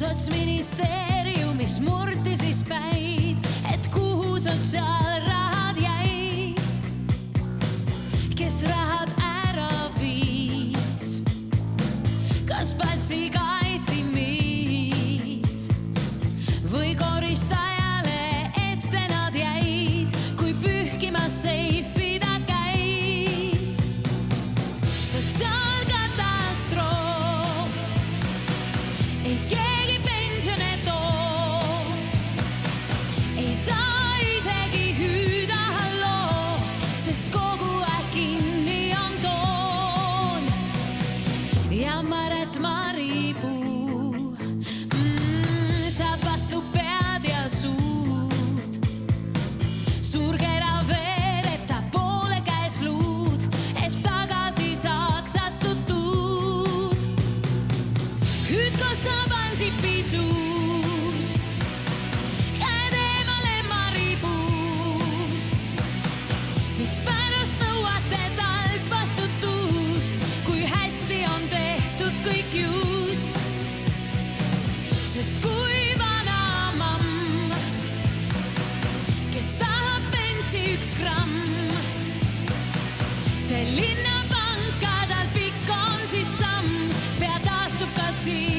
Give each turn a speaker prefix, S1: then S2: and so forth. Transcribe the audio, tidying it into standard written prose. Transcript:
S1: Sotsministeeriumis murti siis päid, et kuhu sotsiaalrahad jäid. Kes rahad ära viis, kas patsi kaeti miis või koristajale ette nad jäid, kui pühkimas seifida käis. Sotsiaalkatastroof, ei keegi pensione too, ei saa isegi hüüda halloo, sest kogu aeg kinni on toon. Ja Maret Maripuu saab vastu pead ja suud. Suurkera veereb ta poole käes luud, et tagasi saaks astutud. Hüüd kostab Ansipi suust, käed eemale Maripuust, mis pärast nõuate talt vastutust, kui hästi on tehtud kõik just. Sest kui vana mamm, kes tahab pensi 1 gramm, te linnapanka tal pikk on siis samm, pea taastub ka siin.